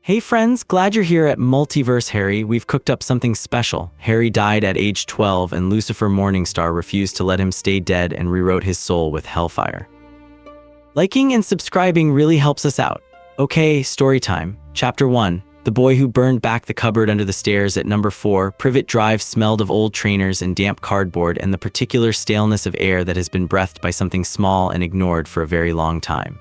Hey friends, glad you're here at Multiverse Harry. We've cooked up something special. Harry died at age 12 and Lucifer Morningstar refused to let him stay dead and rewrote his soul with Hellfire. Liking and subscribing really helps us out. Okay, story time. Chapter 1. The boy who burned back the cupboard under the stairs at number 4, Privet Drive smelled of old trainers and damp cardboard and the particular staleness of air that has been breathed by something small and ignored for a very long time.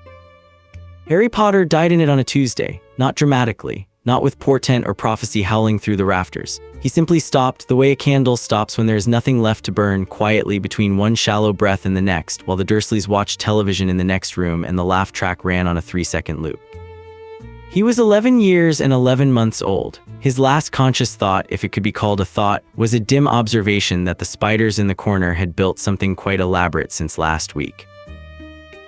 Harry Potter died in it on a Tuesday, not dramatically, not with portent or prophecy howling through the rafters. He simply stopped the way a candle stops when there is nothing left to burn, quietly between one shallow breath and the next, while the Dursleys watched television in the next room and the laugh track ran on a 3-second loop. He was 11 years and 11 months old. His last conscious thought, if it could be called a thought, was a dim observation that the spiders in the corner had built something quite elaborate since last week.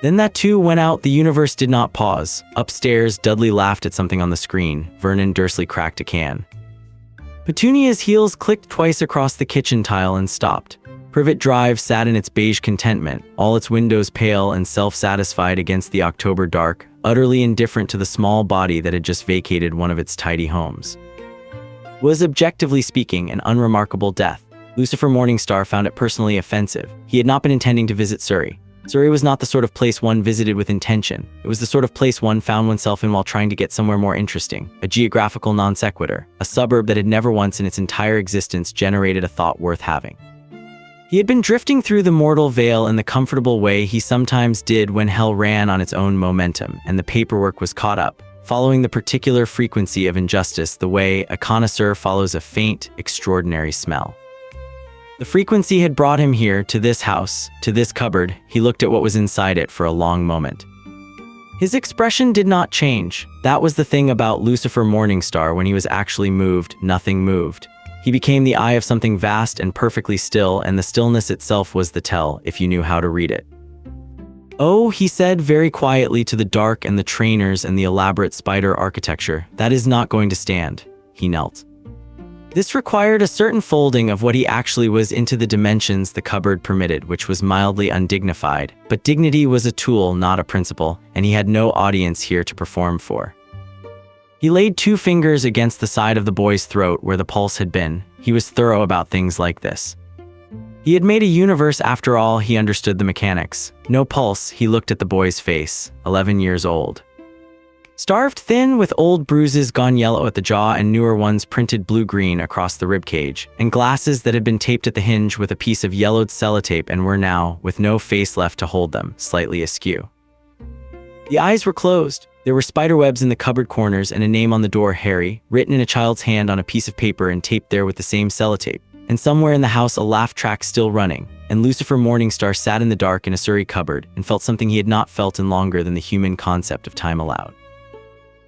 Then that too went out. The universe did not pause. Upstairs, Dudley laughed at something on the screen. Vernon Dursley cracked a can. Petunia's heels clicked twice across the kitchen tile and stopped. Privet Drive sat in its beige contentment, all its windows pale and self-satisfied against the October dark, utterly indifferent to the small body that had just vacated one of its tidy homes. It was, objectively speaking, an unremarkable death. Lucifer Morningstar found it personally offensive. He had not been intending to visit Surrey. Surrey was not the sort of place one visited with intention. It was the sort of place one found oneself in while trying to get somewhere more interesting, a geographical non sequitur, a suburb that had never once in its entire existence generated a thought worth having. He had been drifting through the mortal veil in the comfortable way he sometimes did when hell ran on its own momentum, and the paperwork was caught up, following the particular frequency of injustice the way a connoisseur follows a faint, extraordinary smell. The frequency had brought him here, to this house, to this cupboard. He looked at what was inside it for a long moment. His expression did not change. That was the thing about Lucifer Morningstar. When he was actually moved, nothing moved. He became the eye of something vast and perfectly still, and the stillness itself was the tell, if you knew how to read it. "Oh," he said very quietly to the dark and the trainers and the elaborate spider architecture, "that is not going to stand." He knelt. This required a certain folding of what he actually was into the dimensions the cupboard permitted, which was mildly undignified. But dignity was a tool, not a principle, and he had no audience here to perform for. He laid 2 fingers against the side of the boy's throat where the pulse had been. He was thorough about things like this. He had made a universe after all. He understood the mechanics. No pulse. He looked at the boy's face, 11 years old. Starved thin, with old bruises gone yellow at the jaw and newer ones printed blue-green across the ribcage, and glasses that had been taped at the hinge with a piece of yellowed sellotape and were now, with no face left to hold them, slightly askew. The eyes were closed. There were spiderwebs in the cupboard corners and a name on the door, Harry, written in a child's hand on a piece of paper and taped there with the same sellotape. And somewhere in the house a laugh track still running, and Lucifer Morningstar sat in the dark in a Surrey cupboard and felt something he had not felt in longer than the human concept of time allowed.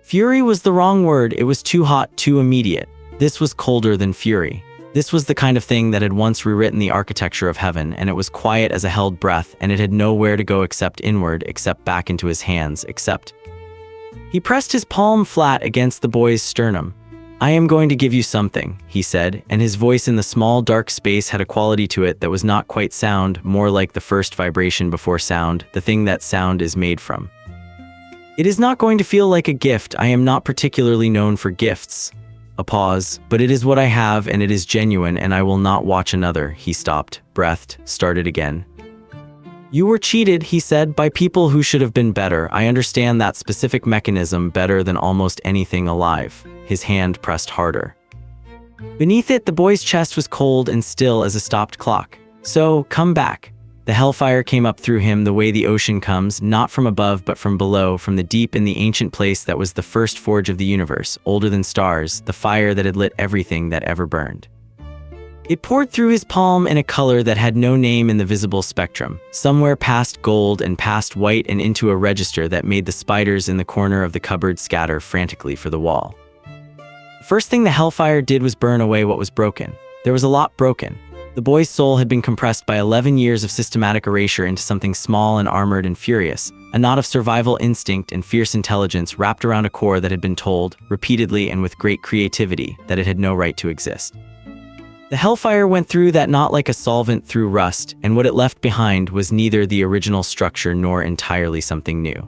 Fury was the wrong word. It was too hot, too immediate. This was colder than fury. This was the kind of thing that had once rewritten the architecture of heaven, and it was quiet as a held breath, and it had nowhere to go except inward, except back into his hands, except... He pressed his palm flat against the boy's sternum. "I am going to give you something," he said, and his voice in the small dark space had a quality to it that was not quite sound, more like the first vibration before sound, the thing that sound is made from. "It is not going to feel like a gift. I am not particularly known for gifts." A pause. "But it is what I have, and it is genuine, and I will not watch another." He stopped, breathed, started again. "You were cheated," he said, "by people who should have been better. I understand that specific mechanism better than almost anything alive." His hand pressed harder. Beneath it, the boy's chest was cold and still as a stopped clock. "So, come back." The hellfire came up through him the way the ocean comes, not from above but from below, from the deep in the ancient place that was the first forge of the universe, older than stars, the fire that had lit everything that ever burned. It poured through his palm in a color that had no name in the visible spectrum, somewhere past gold and past white and into a register that made the spiders in the corner of the cupboard scatter frantically for the wall. The first thing the hellfire did was burn away what was broken. There was a lot broken. The boy's soul had been compressed by 11 years of systematic erasure into something small and armored and furious, a knot of survival instinct and fierce intelligence wrapped around a core that had been told, repeatedly and with great creativity, that it had no right to exist. The hellfire went through that knot like a solvent through rust, and what it left behind was neither the original structure nor entirely something new.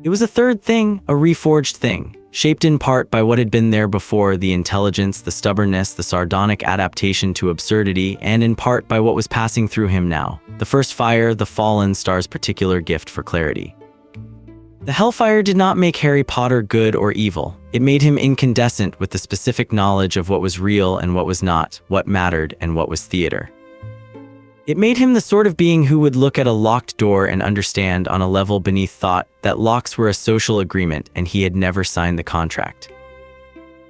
It was a third thing, a reforged thing, shaped in part by what had been there before, the intelligence, the stubbornness, the sardonic adaptation to absurdity, and in part by what was passing through him now. The first fire, the fallen star's particular gift for clarity. The Hellfire did not make Harry Potter good or evil. It made him incandescent with the specific knowledge of what was real and what was not, what mattered and what was theater. It made him the sort of being who would look at a locked door and understand on a level beneath thought that locks were a social agreement and he had never signed the contract.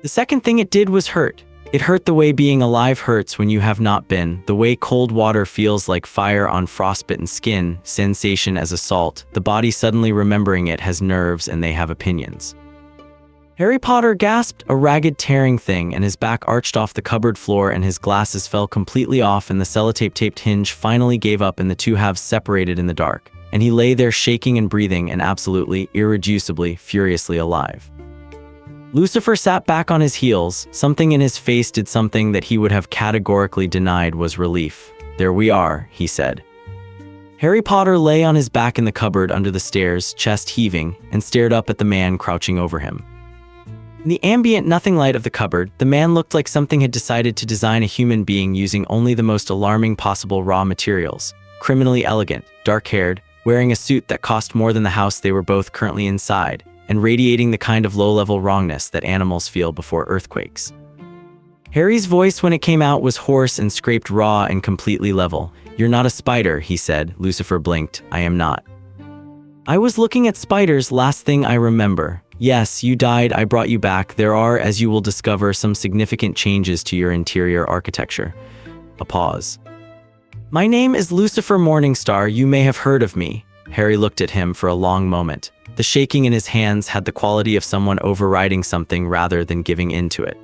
The second thing it did was hurt. It hurt the way being alive hurts when you have not been, the way cold water feels like fire on frostbitten skin, sensation as assault, the body suddenly remembering it has nerves and they have opinions. Harry Potter gasped, a ragged tearing thing, and his back arched off the cupboard floor and his glasses fell completely off and the sellotape-taped hinge finally gave up and the two halves separated in the dark, and he lay there shaking and breathing and absolutely, irreducibly, furiously alive. Lucifer sat back on his heels. Something in his face did something that he would have categorically denied was relief. "There we are," he said. Harry Potter lay on his back in the cupboard under the stairs, chest heaving, and stared up at the man crouching over him. In the ambient nothing light of the cupboard, the man looked like something had decided to design a human being using only the most alarming possible raw materials. Criminally elegant, dark-haired, wearing a suit that cost more than the house they were both currently inside, and radiating the kind of low-level wrongness that animals feel before earthquakes. Harry's voice when it came out was hoarse and scraped raw and completely level. "You're not a spider," he said. Lucifer blinked. "I am not. I was looking at spiders, last thing I remember. Yes, you died, I brought you back. There are, as you will discover, some significant changes to your interior architecture." A pause. "My name is Lucifer Morningstar, you may have heard of me." Harry looked at him for a long moment. The shaking in his hands had the quality of someone overriding something rather than giving in to it.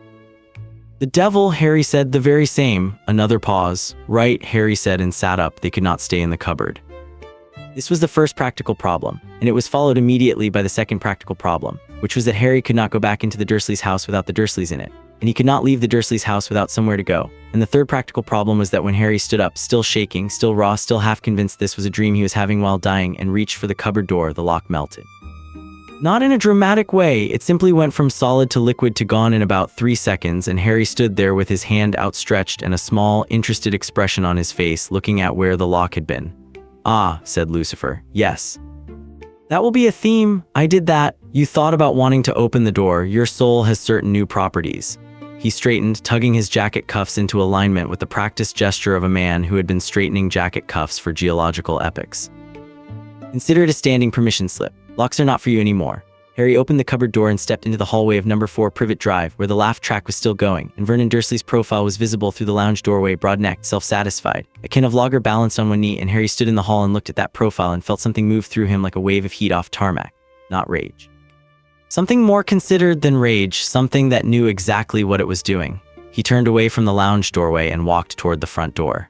"The devil," Harry said. "The very same." Another pause. "Right," Harry said and sat up. They could not stay in the cupboard. This was the first practical problem, and it was followed immediately by the second practical problem, which was that Harry could not go back into the Dursleys' house without the Dursleys in it, and he could not leave the Dursleys' house without somewhere to go. And the third practical problem was that when Harry stood up, still shaking, still raw, still half convinced this was a dream he was having while dying, and reached for the cupboard door, the lock melted. Not in a dramatic way, it simply went from solid to liquid to gone in about 3 seconds, and Harry stood there with his hand outstretched and a small, interested expression on his face, looking at where the lock had been. "Ah," said Lucifer. "Yes. That will be a theme. I did that. You thought about wanting to open the door. Your soul has certain new properties." He straightened, tugging his jacket cuffs into alignment with the practiced gesture of a man who had been straightening jacket cuffs for geological epochs. "Consider it a standing permission slip. Locks are not for you anymore." Harry opened the cupboard door and stepped into the hallway of number 4 Privet Drive, where the laugh track was still going, and Vernon Dursley's profile was visible through the lounge doorway, broad-necked, self-satisfied. A can of lager balanced on one knee, and Harry stood in the hall and looked at that profile and felt something move through him like a wave of heat off tarmac. Not rage. Something more considered than rage, something that knew exactly what it was doing. He turned away from the lounge doorway and walked toward the front door.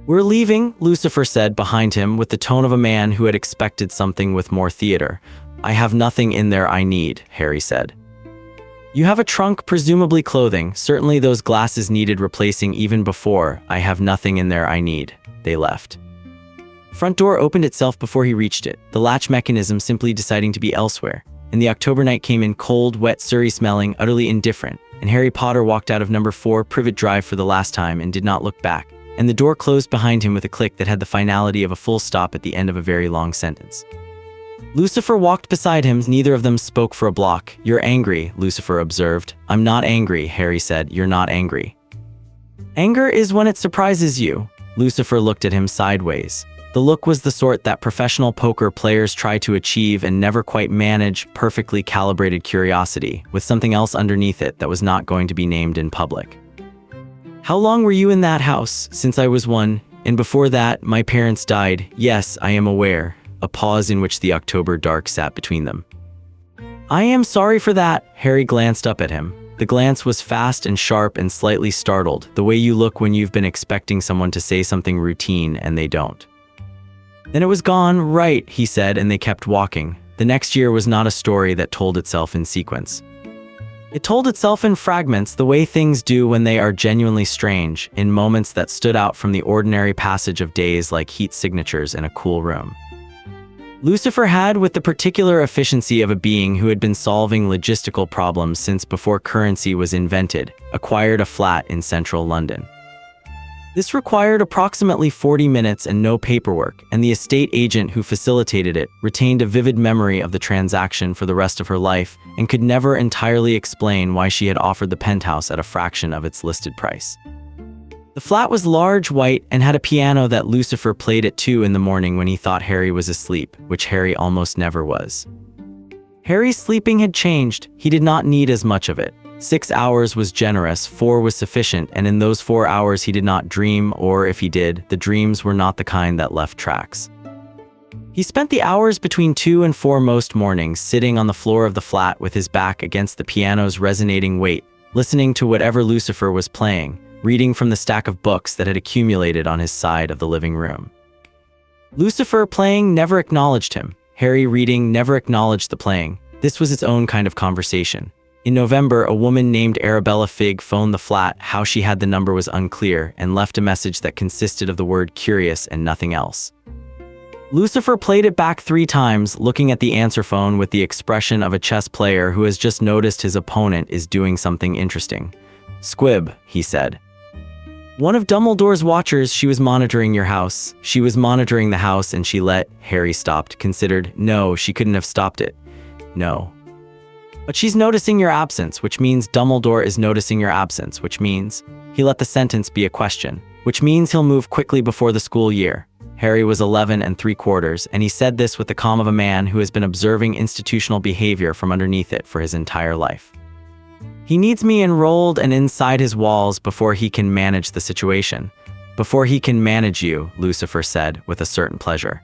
"We're leaving," Lucifer said behind him with the tone of a man who had expected something with more theater. "I have nothing in there I need," Harry said. "You have a trunk, presumably clothing. Certainly those glasses needed replacing even before. I have nothing in there I need." They left. The front door opened itself before he reached it, the latch mechanism simply deciding to be elsewhere. And the October night came in cold, wet, Surrey-smelling, utterly indifferent, and Harry Potter walked out of number 4 Privet Drive for the last time and did not look back. And the door closed behind him with a click that had the finality of a full stop at the end of a very long sentence. Lucifer walked beside him. Neither of them spoke for a block. "You're angry," Lucifer observed. "I'm not angry," Harry said. "You're not angry." "Anger is when it surprises you." Lucifer looked at him sideways. The look was the sort that professional poker players try to achieve and never quite manage, perfectly calibrated curiosity, with something else underneath it that was not going to be named in public. "How long were you in that house?" "Since I was 1, and before that, my parents died." "Yes, I am aware." A pause in which the October dark sat between them. "I am sorry for that." Harry glanced up at him. The glance was fast and sharp and slightly startled, the way you look when you've been expecting someone to say something routine and they don't. "Then it was gone, right," he said, and they kept walking. The next year was not a story that told itself in sequence. It told itself in fragments, the way things do when they are genuinely strange, in moments that stood out from the ordinary passage of days like heat signatures in a cool room. Lucifer had, with the particular efficiency of a being who had been solving logistical problems since before currency was invented, acquired a flat in central London. This required approximately 40 minutes and no paperwork, and the estate agent who facilitated it retained a vivid memory of the transaction for the rest of her life and could never entirely explain why she had offered the penthouse at a fraction of its listed price. The flat was large, white, and had a piano that Lucifer played at 2 in the morning when he thought Harry was asleep, which Harry almost never was. Harry's sleeping had changed. He did not need as much of it. 6 hours was generous, 4 was sufficient, and in those 4 hours he did not dream, or if he did, the dreams were not the kind that left tracks. He spent the hours between 2 and 4 most mornings sitting on the floor of the flat with his back against the piano's resonating weight, listening to whatever Lucifer was playing, reading from the stack of books that had accumulated on his side of the living room. Lucifer playing never acknowledged him. Harry reading never acknowledged the playing. This was its own kind of conversation. In November, a woman named Arabella Figg phoned the flat. How she had the number was unclear, and left a message that consisted of the word curious and nothing else. Lucifer played it back 3 times, looking at the answer phone with the expression of a chess player who has just noticed his opponent is doing something interesting. "Squib," he said. "One of Dumbledore's watchers. She was monitoring your house. She was monitoring the house and she let..." Harry stopped, considered. "No, she couldn't have stopped it. No. But she's noticing your absence, which means Dumbledore is noticing your absence, which means..." He let the sentence be a question. "Which means he'll move quickly before the school year." Harry was 11 3/4, and he said this with the calm of a man who has been observing institutional behavior from underneath it for his entire life. "He needs me enrolled and inside his walls before he can manage the situation. Before he can manage you," Lucifer said with a certain pleasure.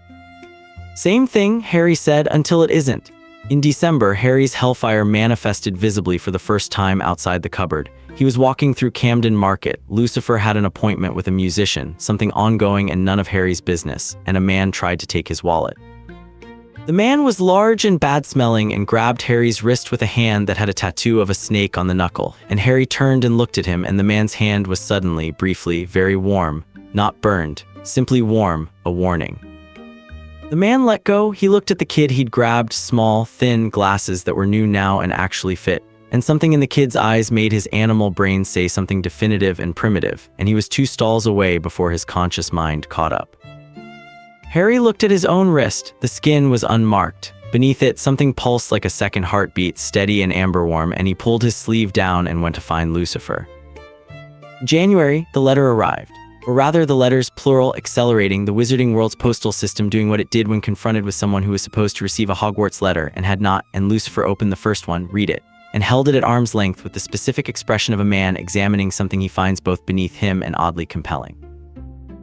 "Same thing," Harry said, "until it isn't." In December, Harry's Hellfire manifested visibly for the first time outside the cupboard. He was walking through Camden Market. Lucifer had an appointment with a musician, something ongoing and none of Harry's business, and a man tried to take his wallet. The man was large and bad-smelling and grabbed Harry's wrist with a hand that had a tattoo of a snake on the knuckle, and Harry turned and looked at him, and the man's hand was suddenly, briefly, very warm, not burned, simply warm, a warning. The man let go. He looked at the kid he'd grabbed, small, thin glasses that were new now and actually fit, and something in the kid's eyes made his animal brain say something definitive and primitive, and he was 2 stalls away before his conscious mind caught up. Harry looked at his own wrist. The skin was unmarked. Beneath it, something pulsed like a second heartbeat, steady and amber warm, and he pulled his sleeve down and went to find Lucifer. In January, the letter arrived. Or rather, the letters, plural, accelerating, the wizarding world's postal system doing what it did when confronted with someone who was supposed to receive a Hogwarts letter and had not, and Lucifer opened the first one, read it, and held it at arm's length with the specific expression of a man examining something he finds both beneath him and oddly compelling.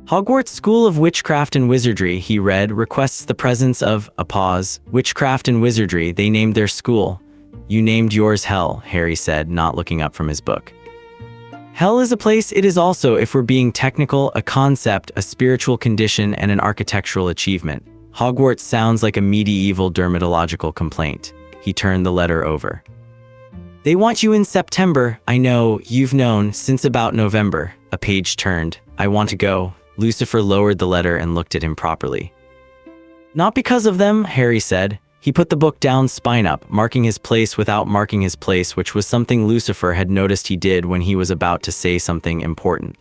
"Hogwarts School of Witchcraft and Wizardry," he read, "requests the presence of..." A pause. "Witchcraft and Wizardry, they named their school." "You named yours Hell," Harry said, not looking up from his book. "Hell is a place. It is also, if we're being technical, a concept, a spiritual condition, and an architectural achievement. Hogwarts sounds like a medieval dermatological complaint." He turned the letter over. "They want you in September. I know, you've known, since about November." A page turned. "I want to go." Lucifer lowered the letter and looked at him properly. "Not because of them," Harry said. He put the book down, spine up, marking his place without marking his place, which was something Lucifer had noticed he did when he was about to say something important.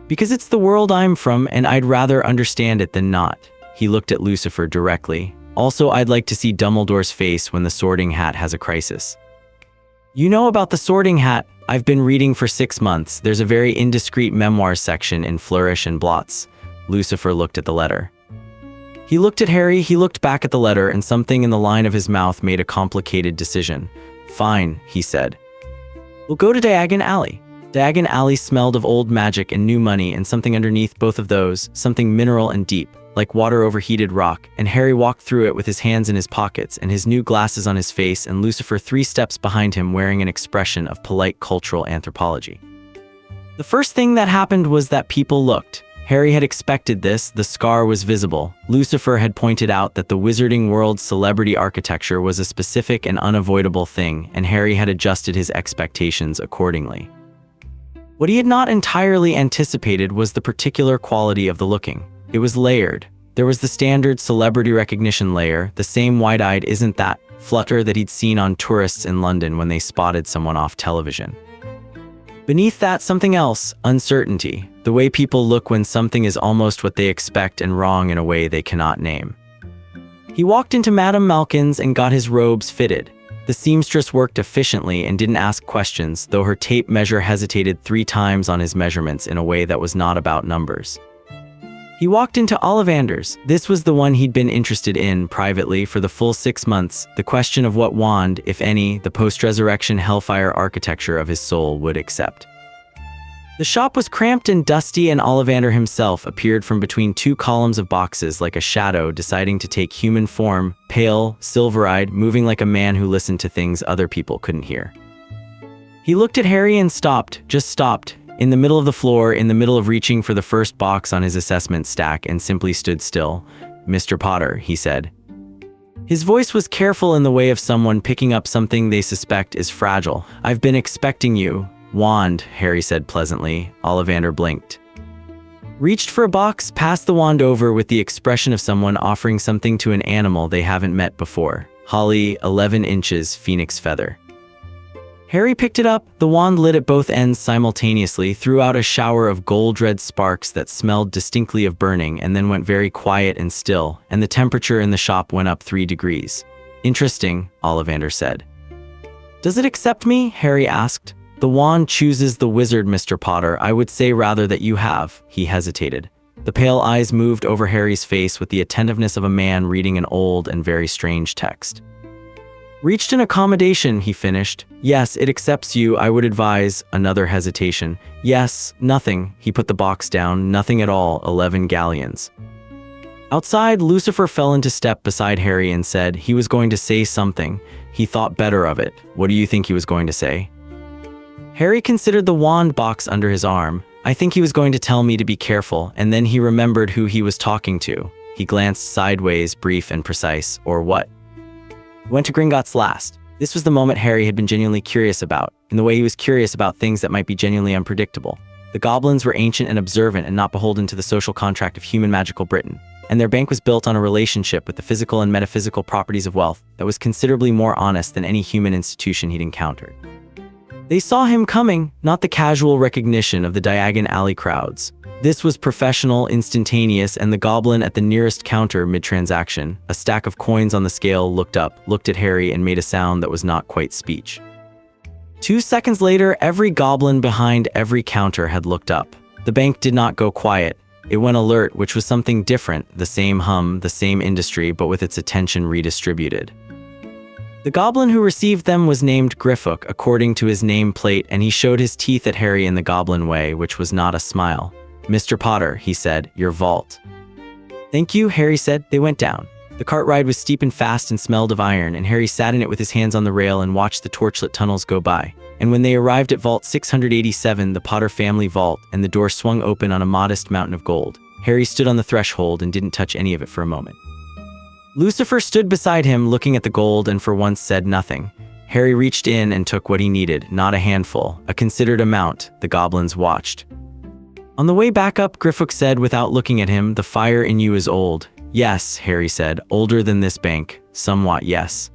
"Because it's the world I'm from, and I'd rather understand it than not." He looked at Lucifer directly. "Also, I'd like to see Dumbledore's face when the Sorting Hat has a crisis." "You know about the Sorting Hat? I've been reading for 6 months. There's a very indiscreet memoirs section in Flourish and Blots." Lucifer looked at the letter. He looked at Harry, he looked back at the letter, and something in the line of his mouth made a complicated decision. "Fine," he said. "We'll go to Diagon Alley." Diagon Alley smelled of old magic and new money, and something underneath both of those, something mineral and deep, like water over heated rock, and Harry walked through it with his hands in his pockets and his new glasses on his face, and Lucifer 3 steps behind him wearing an expression of polite cultural anthropology. The first thing that happened was that people looked. Harry had expected this. The scar was visible. Lucifer had pointed out that the wizarding world's celebrity architecture was a specific and unavoidable thing, and Harry had adjusted his expectations accordingly. What he had not entirely anticipated was the particular quality of the looking. It was layered. There was the standard celebrity recognition layer, the same wide-eyed "isn't that" flutter that he'd seen on tourists in London when they spotted someone off television. Beneath that, something else, uncertainty, the way people look when something is almost what they expect and wrong in a way they cannot name. He walked into Madame Malkin's and got his robes fitted. The seamstress worked efficiently and didn't ask questions, though her tape measure hesitated 3 times on his measurements in a way that was not about numbers. He walked into Ollivander's. This was the one he'd been interested in privately for the full 6 months, the question of what wand, if any, the post-resurrection Hellfire architecture of his soul would accept. The shop was cramped and dusty, and Ollivander himself appeared from between 2 columns of boxes like a shadow deciding to take human form, pale, silver-eyed, moving like a man who listened to things other people couldn't hear. He looked at Harry and stopped, just stopped, in the middle of the floor, in the middle of reaching for the first box on his assessment stack, and simply stood still. "Mr. Potter," he said. His voice was careful in the way of someone picking up something they suspect is fragile. "I've been expecting you." "Wand," Harry said pleasantly. Ollivander blinked. Reached for a box, passed the wand over with the expression of someone offering something to an animal they haven't met before. Holly, 11 inches, phoenix feather. Harry picked it up. The wand lit at both ends simultaneously, threw out a shower of gold-red sparks that smelled distinctly of burning, and then went very quiet and still, and the temperature in the shop went up 3 degrees. "Interesting," Ollivander said. "Does it accept me?" Harry asked. "The wand chooses the wizard, Mr. Potter. I would say rather that you have." He hesitated. The pale eyes moved over Harry's face with the attentiveness of a man reading an old and very strange text. "Reached an accommodation," he finished. "Yes, it accepts you. I would advise." Another hesitation. "Yes, nothing." He put the box down. "Nothing at all. 11 galleons." Outside, Lucifer fell into step beside Harry and said he was going to say something. He thought better of it. "What do you think he was going to say?" Harry considered the wand box under his arm. "I think he was going to tell me to be careful," and then he remembered who he was talking to. He glanced sideways, brief and precise. "Or what?" Went to Gringotts last. This was the moment Harry had been genuinely curious about, in the way he was curious about things that might be genuinely unpredictable. The goblins were ancient and observant and not beholden to the social contract of human magical Britain, and their bank was built on a relationship with the physical and metaphysical properties of wealth that was considerably more honest than any human institution he'd encountered. They saw him coming, not the casual recognition of the Diagon Alley crowds. This was professional, instantaneous, and the goblin at the nearest counter mid-transaction, a stack of coins on the scale, looked up, looked at Harry, and made a sound that was not quite speech. 2 seconds later, every goblin behind every counter had looked up. The bank did not go quiet. It went alert, which was something different, the same hum, the same industry, but with its attention redistributed. The goblin who received them was named Griffook, according to his name plate, and he showed his teeth at Harry in the goblin way, which was not a smile. "Mr. Potter," he said, "your vault." "Thank you," Harry said. They went down. The cart ride was steep and fast and smelled of iron, and Harry sat in it with his hands on the rail and watched the torchlit tunnels go by. And when they arrived at Vault 687, the Potter family vault, and the door swung open on a modest mountain of gold, Harry stood on the threshold and didn't touch any of it for a moment. Lucifer stood beside him, looking at the gold, and for once said nothing. Harry reached in and took what he needed, not a handful, a considered amount. The goblins watched. On the way back up, Griffook said without looking at him, "The fire in you is old." "Yes," Harry said, "older than this bank. Somewhat, yes."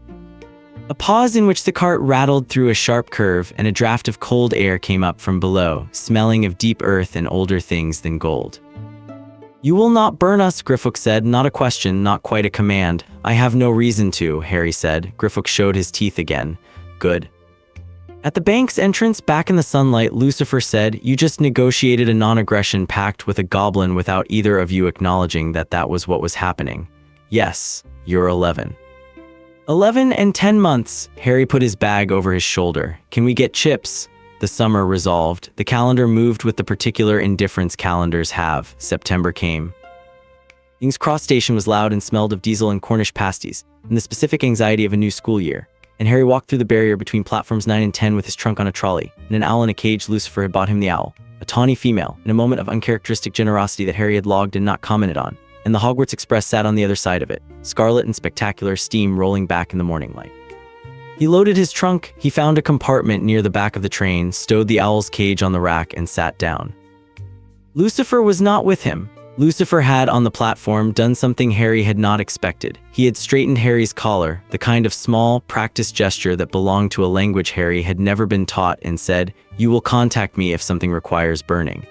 A pause in which the cart rattled through a sharp curve, and a draft of cold air came up from below, smelling of deep earth and older things than gold. "You will not burn us," Griffook said. Not a question, not quite a command. "I have no reason to," Harry said. Griffook showed his teeth again. "Good." At the bank's entrance, back in the sunlight, Lucifer said, "You just negotiated a non-aggression pact with a goblin without either of you acknowledging that that was what was happening." "Yes, you're 11. 11 and 10 months. Harry put his bag over his shoulder. "Can we get chips?" The summer resolved. The calendar moved with the particular indifference calendars have. September came. King's Cross Station was loud and smelled of diesel and Cornish pasties, and the specific anxiety of a new school year. And Harry walked through the barrier between platforms 9 and 10 with his trunk on a trolley, and an owl in a cage. Lucifer had bought him the owl, a tawny female, in a moment of uncharacteristic generosity that Harry had logged and not commented on, and the Hogwarts Express sat on the other side of it, scarlet and spectacular, steam rolling back in the morning light. He loaded his trunk, he found a compartment near the back of the train, stowed the owl's cage on the rack, and sat down. Lucifer was not with him. Lucifer had, on the platform, done something Harry had not expected. He had straightened Harry's collar, the kind of small, practiced gesture that belonged to a language Harry had never been taught, and said, "You will contact me if something requires burning."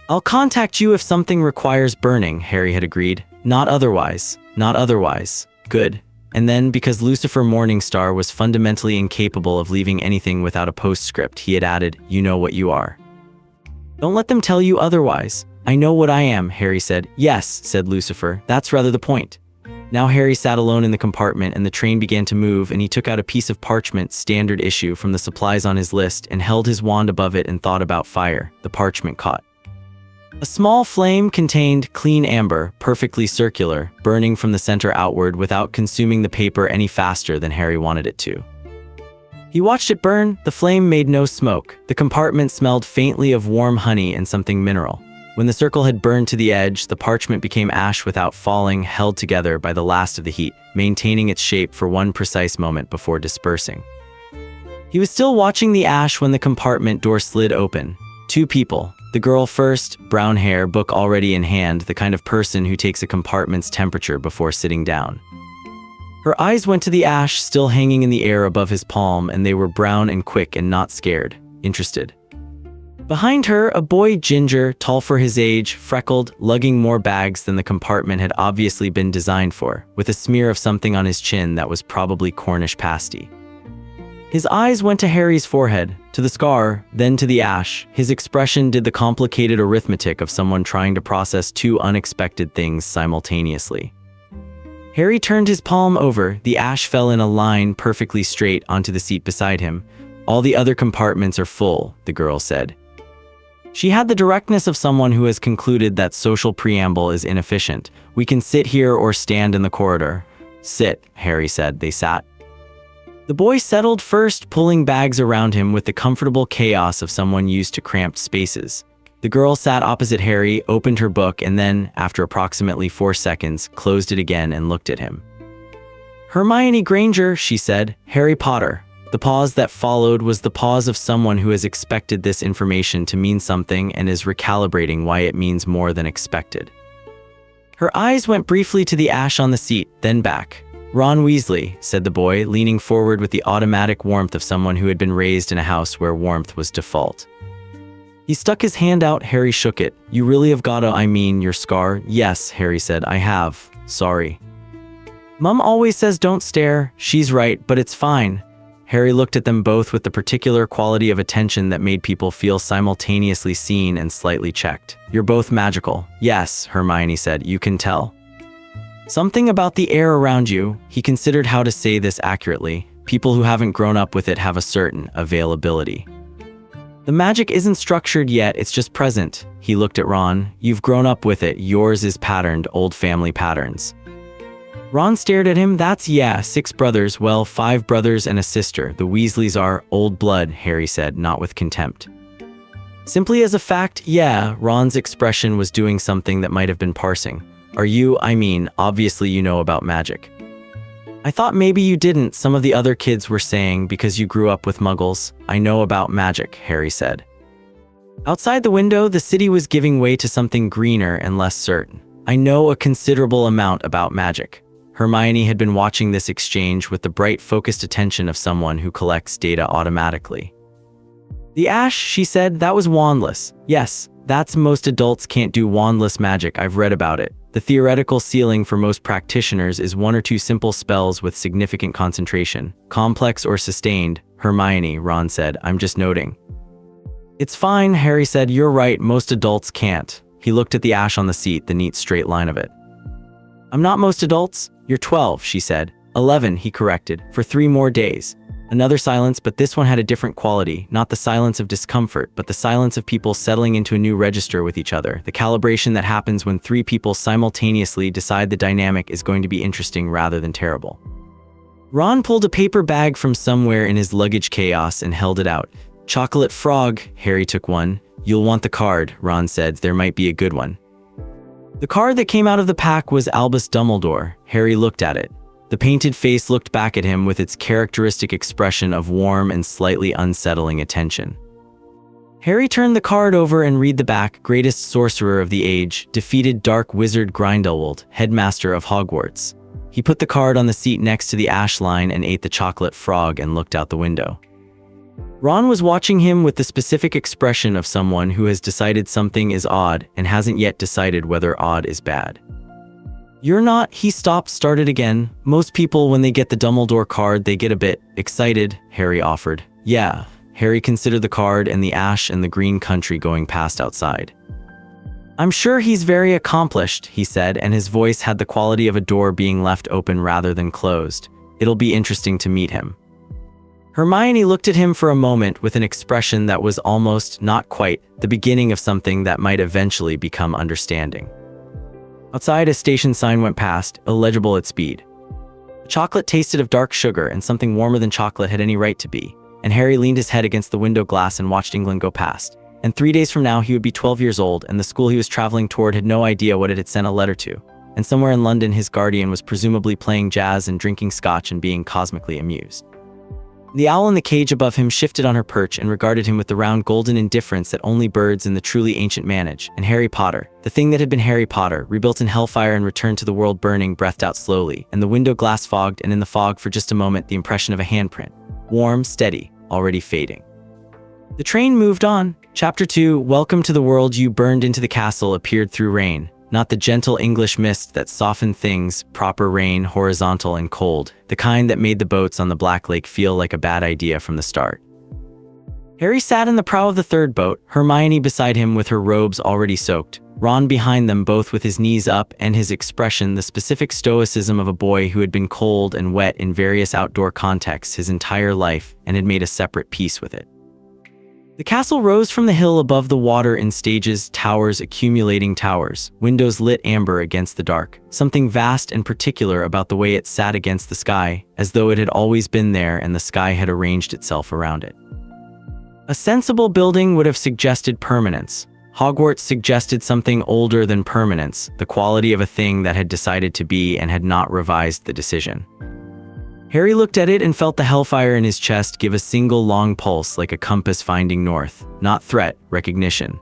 "I'll contact you if something requires burning," Harry had agreed. "Not otherwise. Not otherwise." Good. And then, because Lucifer Morningstar was fundamentally incapable of leaving anything without a postscript, he had added, "You know what you are. Don't let them tell you otherwise." "I know what I am," Harry said. "Yes," said Lucifer, "that's rather the point." Now Harry sat alone in the compartment, and the train began to move, and he took out a piece of parchment, standard issue, from the supplies on his list, and held his wand above it and thought about fire. The parchment caught. A small flame contained clean amber, perfectly circular, burning from the center outward without consuming the paper any faster than Harry wanted it to. He watched it burn. The flame made no smoke. The compartment smelled faintly of warm honey and something mineral. When the circle had burned to the edge, the parchment became ash without falling, held together by the last of the heat, maintaining its shape for one precise moment before dispersing. He was still watching the ash when the compartment door slid open. Two people. The girl first, brown hair, book already in hand, the kind of person who takes a compartment's temperature before sitting down. Her eyes went to the ash still hanging in the air above his palm, and they were brown and quick and not scared, interested. Behind her, a boy, ginger, tall for his age, freckled, lugging more bags than the compartment had obviously been designed for, with a smear of something on his chin that was probably Cornish pasty. His eyes went to Harry's forehead, to the scar, then to the ash. His expression did the complicated arithmetic of someone trying to process two unexpected things simultaneously. Harry turned his palm over. The ash fell in a line perfectly straight onto the seat beside him. "All the other compartments are full," the girl said. She had the directness of someone who has concluded that social preamble is inefficient. "We can sit here or stand in the corridor." "Sit," Harry said. They sat. The boy settled first, pulling bags around him with the comfortable chaos of someone used to cramped spaces. The girl sat opposite Harry, opened her book, and then, after approximately 4 seconds, closed it again and looked at him. "Hermione Granger," she said. "Harry Potter." The pause that followed was the pause of someone who has expected this information to mean something and is recalibrating why it means more than expected. Her eyes went briefly to the ash on the seat, then back. "Ron Weasley," said the boy, leaning forward with the automatic warmth of someone who had been raised in a house where warmth was default. He stuck his hand out. Harry shook it. "You really have got your scar?" "Yes," Harry said. "I have. Sorry. Mum always says don't stare." "She's right, but it's fine." Harry looked at them both with the particular quality of attention that made people feel simultaneously seen and slightly checked. "You're both magical." "Yes," Hermione said. "You can tell. Something about the air around you." He considered how to say this accurately. People who haven't grown up with it have a certain availability. "The magic isn't structured yet, it's just present." He looked at Ron. "You've grown up with it. Yours is patterned, old family patterns." Ron stared at him. "That's 6 brothers, well, 5 brothers and a sister. The Weasleys are old blood," Harry said, not with contempt. "Simply as a fact, yeah." Ron's expression was doing something that might have been parsing. "Are you, obviously you know about magic." "I thought maybe you didn't," some of the other kids were saying, "because you grew up with muggles." "I know about magic," Harry said. Outside the window, the city was giving way to something greener and less certain. "I know a considerable amount about magic." Hermione had been watching this exchange with the bright, focused attention of someone who collects data automatically. "The ash," she said, "that was wandless." "Yes, that's most adults can't do wandless magic. I've read about it. The theoretical ceiling for most practitioners is 1 or 2 simple spells with significant concentration. Complex or sustained." "Hermione," Ron said, "I'm just noting." "It's fine," Harry said. "You're right, most adults can't." He looked at the ash on the seat, the neat straight line of it. "I'm not most adults." "You're 12, she said. 11, he corrected, "for 3 more days." Another silence, but this one had a different quality, not the silence of discomfort, but the silence of people settling into a new register with each other, the calibration that happens when 3 people simultaneously decide the dynamic is going to be interesting rather than terrible. Ron pulled a paper bag from somewhere in his luggage chaos and held it out. "Chocolate frog," Harry took one. "You'll want the card," Ron said. "There might be a good one." The card that came out of the pack was Albus Dumbledore. Harry looked at it. The painted face looked back at him with its characteristic expression of warm and slightly unsettling attention. Harry turned the card over and read the back. Greatest sorcerer of the age, defeated dark wizard Grindelwald, headmaster of Hogwarts. He put the card on the seat next to the ash line and ate the chocolate frog and looked out the window. Ron was watching him with the specific expression of someone who has decided something is odd and hasn't yet decided whether odd is bad. You're not, he started again. Most people, when they get the Dumbledore card, they get a bit excited, Harry offered. Yeah, Harry considered the card and the ash and the green country going past outside. I'm sure he's very accomplished, he said, and his voice had the quality of a door being left open rather than closed. It'll be interesting to meet him. Hermione looked at him for a moment with an expression that was almost, not quite, the beginning of something that might eventually become understanding. Outside, a station sign went past, illegible at speed. The chocolate tasted of dark sugar, and something warmer than chocolate had any right to be, and Harry leaned his head against the window glass and watched England go past. And 3 days from now, he would be 12 years old, and the school he was traveling toward had no idea what it had sent a letter to. And somewhere in London, his guardian was presumably playing jazz and drinking scotch and being cosmically amused. The owl in the cage above him shifted on her perch and regarded him with the round golden indifference that only birds in the truly ancient manage, and Harry Potter, the thing that had been Harry Potter, rebuilt in Hellfire and returned to the world burning, breathed out slowly, and the window glass fogged, and in the fog for just a moment the impression of a handprint. Warm, steady, already fading. The train moved on. Chapter 2, Welcome to the World You Burned Into the Castle appeared through rain. Not the gentle English mist that softened things, proper rain, horizontal and cold, the kind that made the boats on the Black Lake feel like a bad idea from the start. Harry sat in the prow of the third boat, Hermione beside him with her robes already soaked, Ron behind them both with his knees up and his expression the specific stoicism of a boy who had been cold and wet in various outdoor contexts his entire life and had made a separate peace with it. The castle rose from the hill above the water in stages, towers accumulating towers, windows lit amber against the dark, something vast and particular about the way it sat against the sky, as though it had always been there and the sky had arranged itself around it. A sensible building would have suggested permanence. Hogwarts suggested something older than permanence, the quality of a thing that had decided to be and had not revised the decision. Harry looked at it and felt the hellfire in his chest give a single long pulse like a compass finding north, not threat, recognition.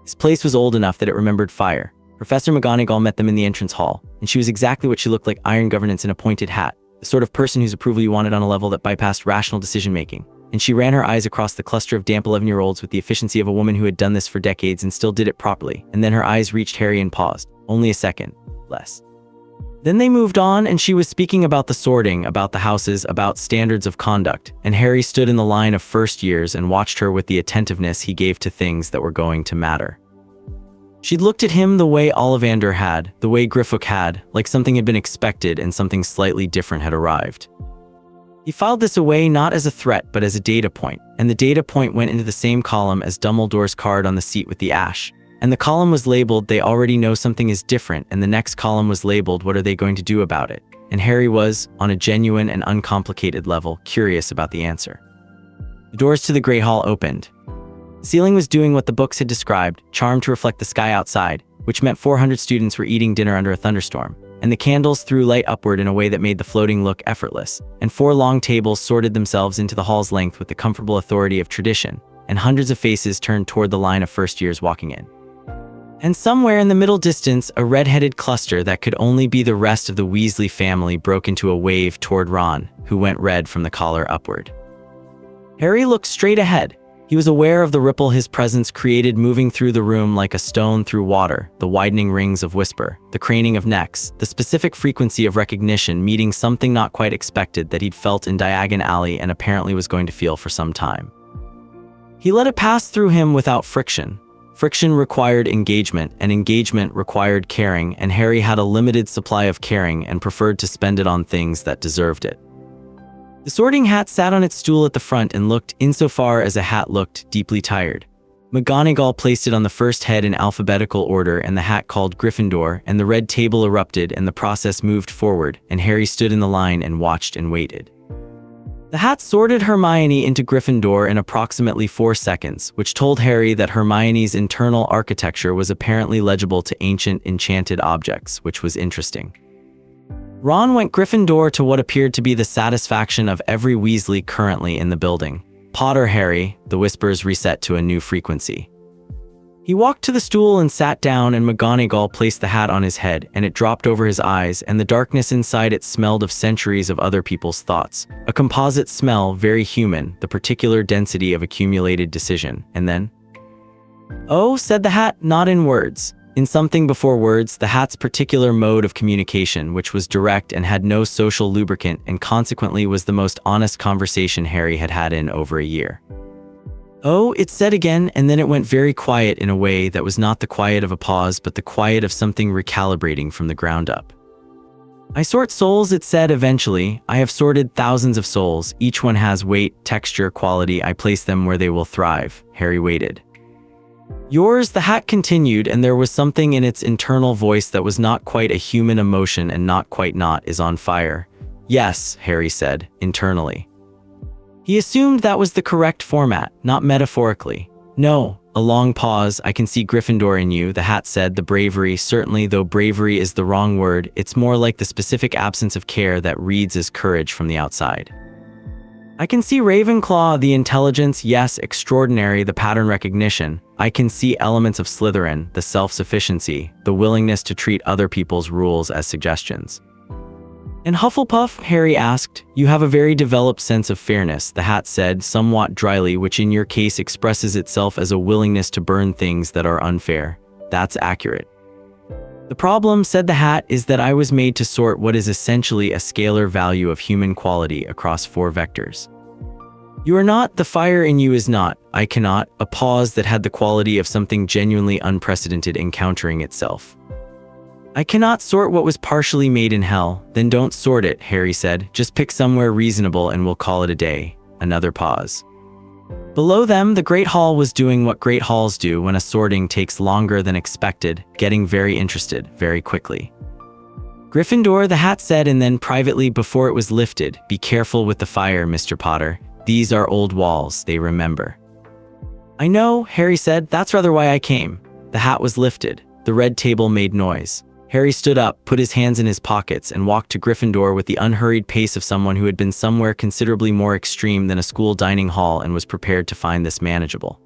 His place was old enough that it remembered fire. Professor McGonagall met them in the entrance hall, and she was exactly what she looked like, iron governance in a pointed hat, the sort of person whose approval you wanted on a level that bypassed rational decision-making. And she ran her eyes across the cluster of damp 11-year-olds with the efficiency of a woman who had done this for decades and still did it properly, and then her eyes reached Harry and paused. Only a second. Less. Then they moved on, and she was speaking about the sorting, about the houses, about standards of conduct, and Harry stood in the line of first years and watched her with the attentiveness he gave to things that were going to matter. She'd looked at him the way Ollivander had, the way Griffook had, like something had been expected and something slightly different had arrived. He filed this away not as a threat but as a data point, and the data point went into the same column as Dumbledore's card on the seat with the ash. And the column was labeled, they already know something is different, and the next column was labeled, what are they going to do about it? And Harry was, on a genuine and uncomplicated level, curious about the answer. The doors to the Great Hall opened. The ceiling was doing what the books had described, charmed to reflect the sky outside, which meant 400 students were eating dinner under a thunderstorm, and the candles threw light upward in a way that made the floating look effortless, and 4 long tables sorted themselves into the hall's length with the comfortable authority of tradition, and hundreds of faces turned toward the line of first years walking in. And somewhere in the middle distance, a red-headed cluster that could only be the rest of the Weasley family broke into a wave toward Ron, who went red from the collar upward. Harry looked straight ahead. He was aware of the ripple his presence created moving through the room like a stone through water, the widening rings of whisper, the craning of necks, the specific frequency of recognition meeting something not quite expected that he'd felt in Diagon Alley and apparently was going to feel for some time. He let it pass through him without friction. Friction required engagement, and engagement required caring, and Harry had a limited supply of caring and preferred to spend it on things that deserved it. The sorting hat sat on its stool at the front and looked, insofar as a hat looked, deeply tired. McGonagall placed it on the first head in alphabetical order, and the hat called Gryffindor, and the red table erupted, and the process moved forward, and Harry stood in the line and watched and waited. The hat sorted Hermione into Gryffindor in approximately 4 seconds, which told Harry that Hermione's internal architecture was apparently legible to ancient, enchanted objects, which was interesting. Ron went Gryffindor to what appeared to be the satisfaction of every Weasley currently in the building. Potter, Harry, the whispers reset to a new frequency. He walked to the stool and sat down, and McGonagall placed the hat on his head, and it dropped over his eyes, and the darkness inside it smelled of centuries of other people's thoughts. A composite smell, very human, the particular density of accumulated decision. And then, "Oh," said the hat, not in words. In something before words, the hat's particular mode of communication, which was direct and had no social lubricant, and consequently was the most honest conversation Harry had had in over a year. "Oh," it said again, and then it went very quiet in a way that was not the quiet of a pause, but the quiet of something recalibrating from the ground up. "I sort souls," it said eventually. "I have sorted thousands of souls. Each one has weight, texture, quality. I place them where they will thrive." Harry waited. "Yours," the hat continued, and there was something in its internal voice that was not quite a human emotion and not quite not, "is on fire." "Yes," Harry said, internally. He assumed that was the correct format, not metaphorically. "No." A long pause. "I can see Gryffindor in you," the hat said. "The bravery, certainly, though bravery is the wrong word. It's more like the specific absence of care that reads as courage from the outside. I can see Ravenclaw, the intelligence, yes, extraordinary, the pattern recognition. I can see elements of Slytherin, the self-sufficiency, the willingness to treat other people's rules as suggestions." "And Hufflepuff?" Harry asked. "You have a very developed sense of fairness," the hat said, somewhat dryly, "which in your case expresses itself as a willingness to burn things that are unfair." "That's accurate." "The problem," said the hat, "is that I was made to sort what is essentially a scalar value of human quality across 4 vectors. You are not, the fire in you is not, I cannot," a pause that had the quality of something genuinely unprecedented encountering itself. "I cannot sort what was partially made in hell." "Then don't sort it," Harry said. "Just pick somewhere reasonable and we'll call it a day." Another pause. Below them, the Great Hall was doing what Great Halls do when a sorting takes longer than expected, getting very interested, very quickly. "Gryffindor," the hat said, and then privately before it was lifted, "Be careful with the fire, Mr. Potter. These are old walls, they remember." "I know," Harry said. "That's rather why I came." The hat was lifted. The red table made noise. Harry stood up, put his hands in his pockets, and walked to Gryffindor with the unhurried pace of someone who had been somewhere considerably more extreme than a school dining hall and was prepared to find this manageable.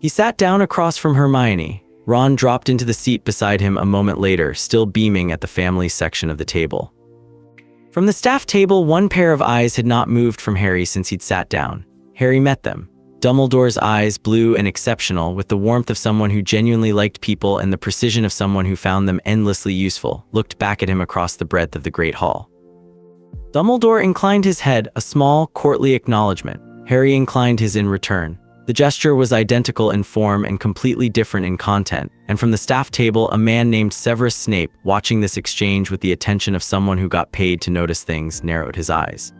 He sat down across from Hermione. Ron dropped into the seat beside him a moment later, still beaming at the family section of the table. From the staff table, one pair of eyes had not moved from Harry since he'd sat down. Harry met them. Dumbledore's eyes, blue and exceptional, with the warmth of someone who genuinely liked people and the precision of someone who found them endlessly useful, looked back at him across the breadth of the Great Hall. Dumbledore inclined his head, a small, courtly acknowledgement. Harry inclined his in return. The gesture was identical in form and completely different in content, and from the staff table, a man named Severus Snape, watching this exchange with the attention of someone who got paid to notice things, narrowed his eyes.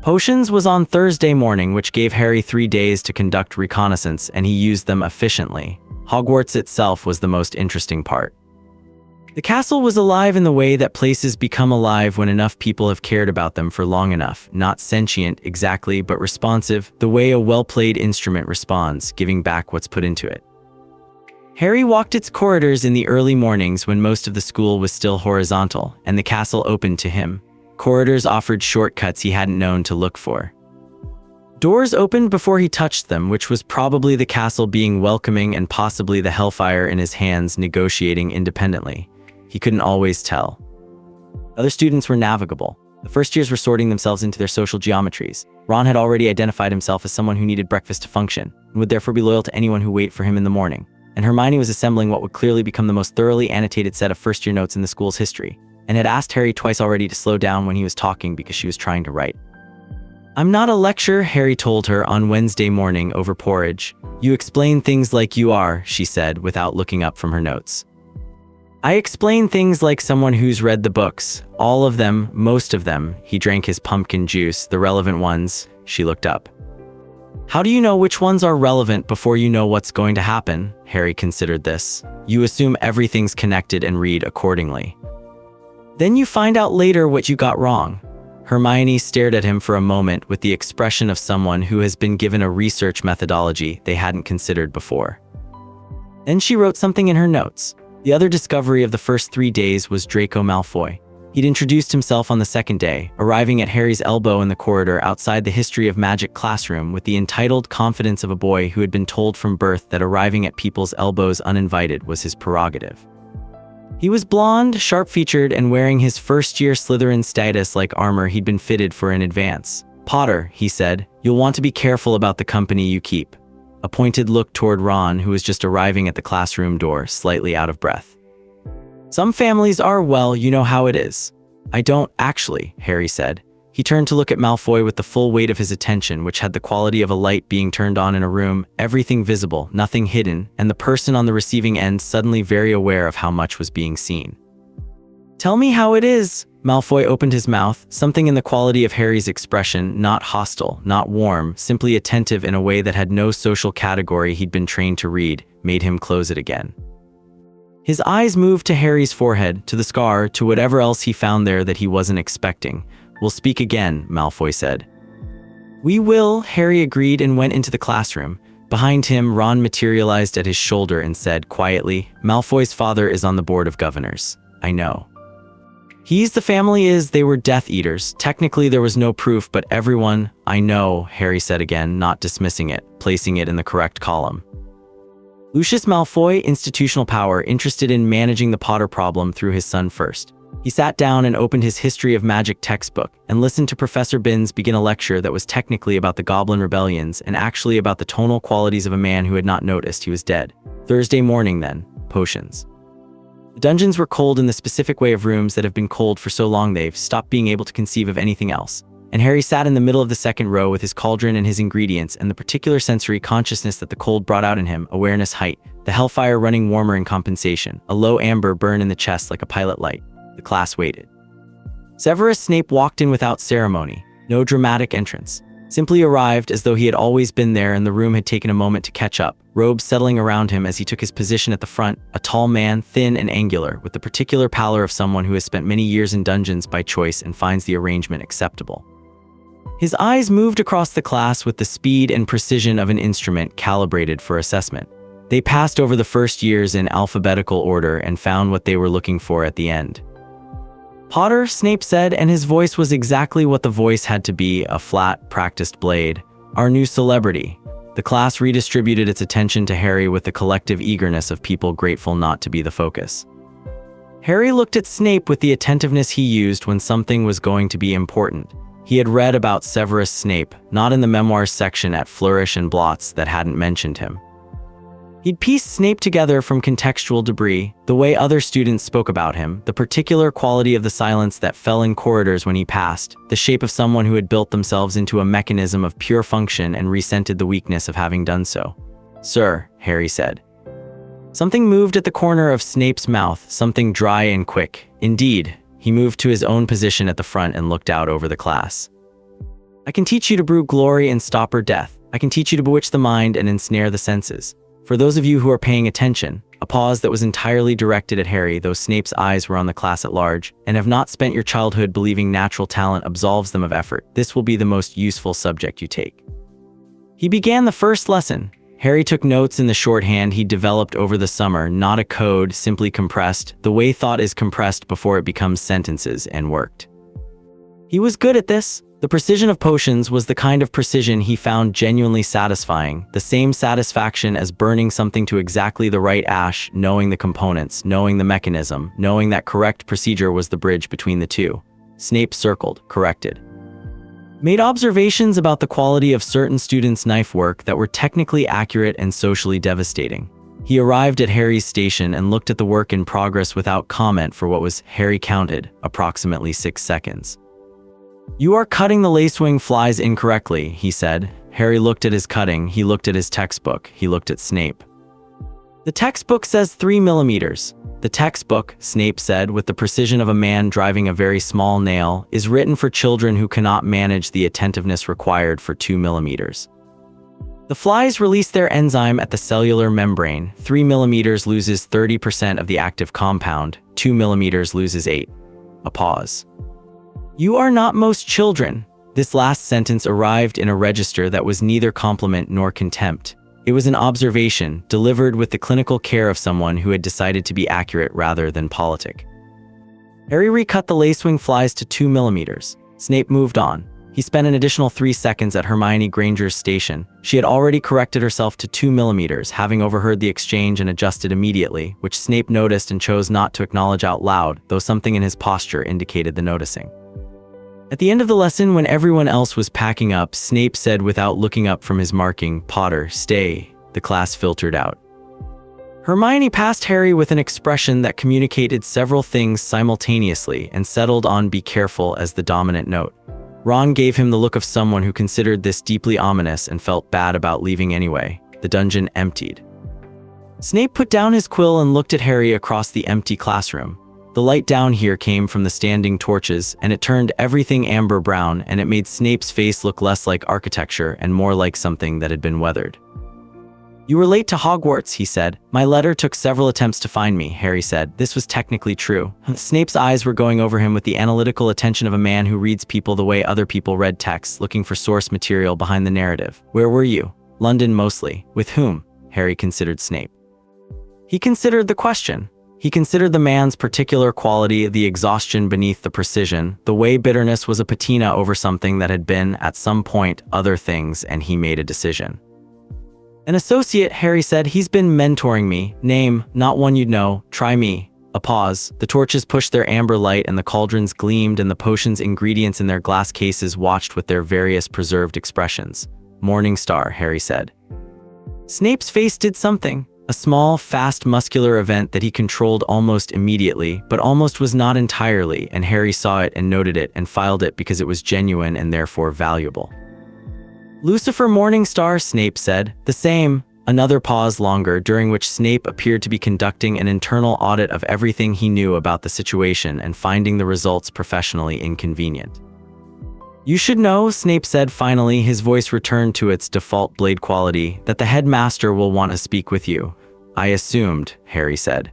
Potions was on Thursday morning, which gave Harry 3 days to conduct reconnaissance, and he used them efficiently. Hogwarts itself was the most interesting part. The castle was alive in the way that places become alive when enough people have cared about them for long enough, not sentient exactly, but responsive, the way a well-played instrument responds, giving back what's put into it. Harry walked its corridors in the early mornings when most of the school was still horizontal, and the castle opened to him. Corridors offered shortcuts he hadn't known to look for. Doors opened before he touched them, which was probably the castle being welcoming and possibly the Hellfire in his hands negotiating independently. He couldn't always tell. Other students were navigable. The first years were sorting themselves into their social geometries. Ron had already identified himself as someone who needed breakfast to function, and would therefore be loyal to anyone who waited for him in the morning. And Hermione was assembling what would clearly become the most thoroughly annotated set of first-year notes in the school's history, and had asked Harry twice already to slow down when he was talking because she was trying to write. "I'm not a lecturer," Harry told her on Wednesday morning over porridge. "You explain things like you are," she said, without looking up from her notes. "I explain things like someone who's read the books. All of them, most of them." He drank his pumpkin juice, "the relevant ones." She looked up. "How do you know which ones are relevant before you know what's going to happen?" Harry considered this. "You assume everything's connected and read accordingly. Then you find out later what you got wrong." Hermione stared at him for a moment with the expression of someone who has been given a research methodology they hadn't considered before. Then she wrote something in her notes. The other discovery of the first 3 days was Draco Malfoy. He'd introduced himself on the second day, arriving at Harry's elbow in the corridor outside the History of Magic classroom with the entitled confidence of a boy who had been told from birth that arriving at people's elbows uninvited was his prerogative. He was blonde, sharp-featured, and wearing his first-year Slytherin status-like armor he'd been fitted for in advance. "Potter," he said, "you'll want to be careful about the company you keep." A pointed look toward Ron, who was just arriving at the classroom door, slightly out of breath. "Some families are, well, you know how it is." "I don't, actually," Harry said. He turned to look at Malfoy with the full weight of his attention, which had the quality of a light being turned on in a room, everything visible, nothing hidden, and the person on the receiving end suddenly very aware of how much was being seen. "Tell me how it is." Malfoy opened his mouth, something in the quality of Harry's expression, not hostile, not warm, simply attentive in a way that had no social category he'd been trained to read, made him close it again. His eyes moved to Harry's forehead, to the scar, to whatever else he found there that he wasn't expecting. "We'll speak again," Malfoy said. "We will," Harry agreed and went into the classroom. Behind him, Ron materialized at his shoulder and said quietly, "Malfoy's father is on the board of governors. I know. The family is, they were Death Eaters. Technically there was no proof, but everyone, I know," Harry said again, not dismissing it, placing it in the correct column. Lucius Malfoy, institutional power, interested in managing the Potter problem through his son first. He sat down and opened his History of Magic textbook and listened to Professor Binns begin a lecture that was technically about the Goblin Rebellions and actually about the tonal qualities of a man who had not noticed he was dead. Thursday morning then, potions. The dungeons were cold in the specific way of rooms that have been cold for so long they've stopped being able to conceive of anything else. And Harry sat in the middle of the second row with his cauldron and his ingredients and the particular sensory consciousness that the cold brought out in him, awareness height, the hellfire running warmer in compensation, a low amber burn in the chest like a pilot light. The class waited. Severus Snape walked in without ceremony, no dramatic entrance. Simply arrived as though he had always been there and the room had taken a moment to catch up, robes settling around him as he took his position at the front, a tall man, thin and angular, with the particular pallor of someone who has spent many years in dungeons by choice and finds the arrangement acceptable. His eyes moved across the class with the speed and precision of an instrument calibrated for assessment. They passed over the first years in alphabetical order and found what they were looking for at the end. "Potter," Snape said, and his voice was exactly what the voice had to be, a flat, practiced blade. "Our new celebrity." The class redistributed its attention to Harry with the collective eagerness of people grateful not to be the focus. Harry looked at Snape with the attentiveness he used when something was going to be important. He had read about Severus Snape, not in the memoirs section at Flourish and Blots that hadn't mentioned him. He'd pieced Snape together from contextual debris, the way other students spoke about him, the particular quality of the silence that fell in corridors when he passed, the shape of someone who had built themselves into a mechanism of pure function and resented the weakness of having done so. "Sir," Harry said. Something moved at the corner of Snape's mouth, something dry and quick. Indeed, he moved to his own position at the front and looked out over the class. "I can teach you to brew glory and stopper death. I can teach you to bewitch the mind and ensnare the senses. For those of you who are paying attention," a pause that was entirely directed at Harry, though Snape's eyes were on the class at large, "and have not spent your childhood believing natural talent absolves them of effort, this will be the most useful subject you take." He began the first lesson. Harry took notes in the shorthand he'd developed over the summer, not a code, simply compressed, the way thought is compressed before it becomes sentences, and worked. He was good at this. The precision of potions was the kind of precision he found genuinely satisfying, the same satisfaction as burning something to exactly the right ash, knowing the components, knowing the mechanism, knowing that correct procedure was the bridge between the two. Snape circled, corrected. Made observations about the quality of certain students' knife work that were technically accurate and socially devastating. He arrived at Harry's station and looked at the work in progress without comment for what was, Harry counted, approximately 6 seconds. "You are cutting the lacewing flies incorrectly," he said. Harry looked at his cutting, he looked at his textbook, he looked at Snape. "The textbook says 3 millimeters. The textbook," Snape said with the precision of a man driving a very small nail, "is written for children who cannot manage the attentiveness required for 2 millimeters. The flies release their enzyme at the cellular membrane. 3 millimeters loses 30% of the active compound, 2 millimeters loses 8. A pause. "You are not most children." This last sentence arrived in a register that was neither compliment nor contempt. It was an observation, delivered with the clinical care of someone who had decided to be accurate rather than politic. Harry recut the lacewing flies to 2 millimeters. Snape moved on. He spent an additional 3 seconds at Hermione Granger's station. She had already corrected herself to 2 millimeters, having overheard the exchange and adjusted immediately, which Snape noticed and chose not to acknowledge out loud, though something in his posture indicated the noticing. At the end of the lesson, when everyone else was packing up, Snape said without looking up from his marking, "Potter, stay." The class filtered out. Hermione passed Harry with an expression that communicated several things simultaneously and settled on "be careful" as the dominant note. Ron gave him the look of someone who considered this deeply ominous and felt bad about leaving anyway. The dungeon emptied. Snape put down his quill and looked at Harry across the empty classroom. The light down here came from the standing torches, and it turned everything amber brown, and it made Snape's face look less like architecture and more like something that had been weathered. "You were late to Hogwarts," he said. "My letter took several attempts to find me," Harry said. This was technically true. Snape's eyes were going over him with the analytical attention of a man who reads people the way other people read texts, looking for source material behind the narrative. "Where were you?" "London mostly." "With whom?" Harry considered Snape. He considered the question. He considered the man's particular quality, the exhaustion beneath the precision, the way bitterness was a patina over something that had been, at some point, other things, and he made a decision. "An associate," Harry said. "He's been mentoring me. Name, not one you'd know. Try me." A pause. The torches pushed their amber light and the cauldrons gleamed and the potion's ingredients in their glass cases watched with their various preserved expressions. "Morningstar," Harry said. Snape's face did something. A small, fast, muscular event that he controlled almost immediately, but almost was not entirely, and Harry saw it and noted it and filed it because it was genuine and therefore valuable. "Lucifer Morningstar," Snape said. "The same." Another pause longer, during which Snape appeared to be conducting an internal audit of everything he knew about the situation and finding the results professionally inconvenient. "You should know," Snape said finally, his voice returned to its default blade quality, "that the headmaster will want to speak with you." "I assumed," Harry said.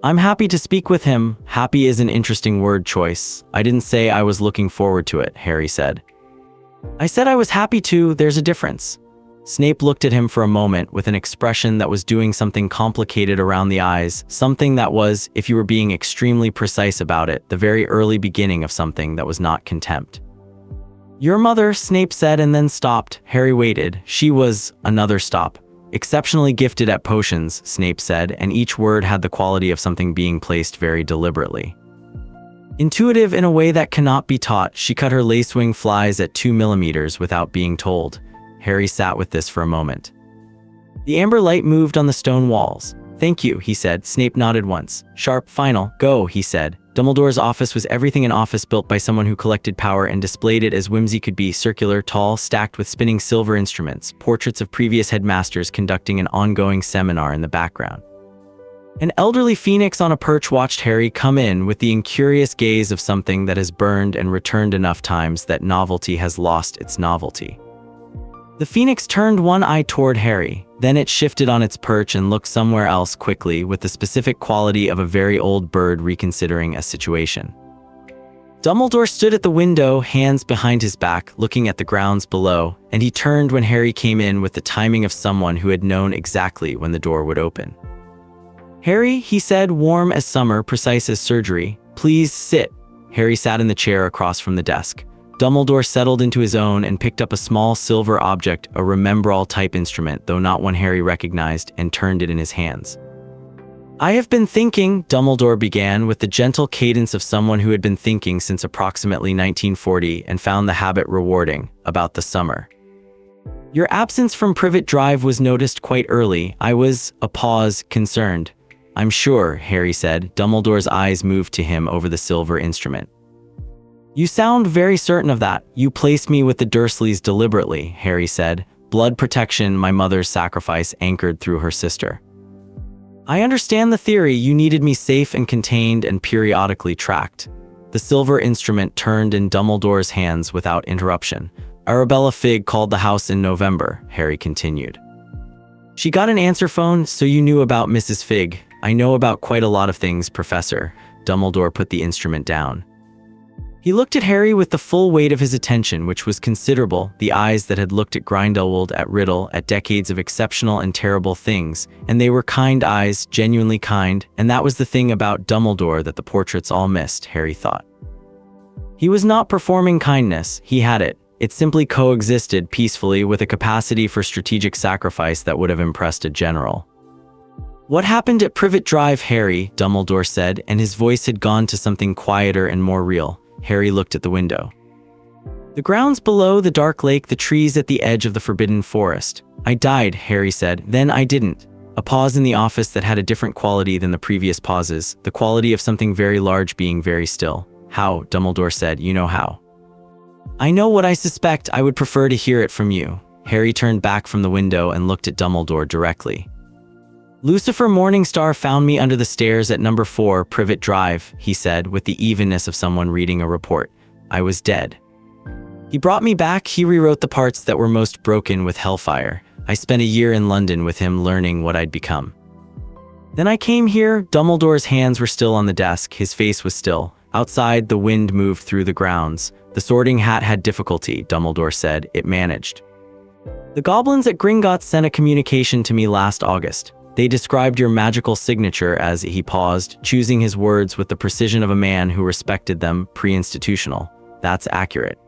"I'm happy to speak with him." Happy is an interesting word choice. "I didn't say I was looking forward to it," Harry said. "I said I was happy to. There's a difference." Snape looked at him for a moment with an expression that was doing something complicated around the eyes, something that was, if you were being extremely precise about it, the very early beginning of something that was not contempt. "Your mother," Snape said, and then stopped. Harry waited. "She was..." Another stop. "Exceptionally gifted at potions," Snape said, and each word had the quality of something being placed very deliberately. "Intuitive in a way that cannot be taught. She cut her lacewing flies at 2 millimeters without being told." Harry sat with this for a moment. The amber light moved on the stone walls. "Thank you," he said. Snape nodded once. "Sharp, final, go," he said. Dumbledore's office was everything an office built by someone who collected power and displayed it as whimsy could be: circular, tall, stacked with spinning silver instruments, portraits of previous headmasters conducting an ongoing seminar in the background. An elderly phoenix on a perch watched Harry come in with the incurious gaze of something that has burned and returned enough times that novelty has lost its novelty. The phoenix turned one eye toward Harry, then it shifted on its perch and looked somewhere else quickly, with the specific quality of a very old bird reconsidering a situation. Dumbledore stood at the window, hands behind his back, looking at the grounds below, and he turned when Harry came in with the timing of someone who had known exactly when the door would open. "Harry," he said, warm as summer, precise as surgery. "Please sit." Harry sat in the chair across from the desk. Dumbledore settled into his own and picked up a small silver object, a remembrall-type instrument, though not one Harry recognized, and turned it in his hands. "I have been thinking," Dumbledore began with the gentle cadence of someone who had been thinking since approximately 1940 and found the habit rewarding, "about the summer. Your absence from Privet Drive was noticed quite early. I was," a pause, "concerned." "I'm sure," Harry said. Dumbledore's eyes moved to him over the silver instrument. "You sound very certain of that. You placed me with the Dursleys deliberately," Harry said. "Blood protection, my mother's sacrifice anchored through her sister. I understand the theory. You needed me safe and contained and periodically tracked." The silver instrument turned in Dumbledore's hands without interruption. "Arabella Figg called the house in November," Harry continued. "She got an answer phone, so you knew about Mrs. Figg." "I know about quite a lot of things, Professor." Dumbledore put the instrument down. He looked at Harry with the full weight of his attention, which was considerable, the eyes that had looked at Grindelwald, at Riddle, at decades of exceptional and terrible things, and they were kind eyes, genuinely kind, and that was the thing about Dumbledore that the portraits all missed, Harry thought. He was not performing kindness, he had it. It simply coexisted peacefully with a capacity for strategic sacrifice that would have impressed a general. "What happened at Privet Drive, Harry?" Dumbledore said, and his voice had gone to something quieter and more real. Harry looked at the window. "The grounds below, the dark lake, the trees at the edge of the forbidden forest. I died," Harry said. "Then I didn't." A pause in the office that had a different quality than the previous pauses, the quality of something very large being very still. "How?" Dumbledore said. "You know how." "I know what I suspect. I would prefer to hear it from you." Harry turned back from the window and looked at Dumbledore directly. "Lucifer Morningstar found me under the stairs at number 4 Privet Drive," he said, with the evenness of someone reading a report. "I was dead. He brought me back. He rewrote the parts that were most broken with Hellfire. I spent a year in London with him learning what I'd become. Then I came here." Dumbledore's hands were still on the desk. His face was still. Outside, the wind moved through the grounds. "The Sorting Hat had difficulty," Dumbledore said. "It managed. The goblins at Gringotts sent a communication to me last August. They described your magical signature as," he paused, choosing his words with the precision of a man who respected them, pre-institutional. "That's accurate."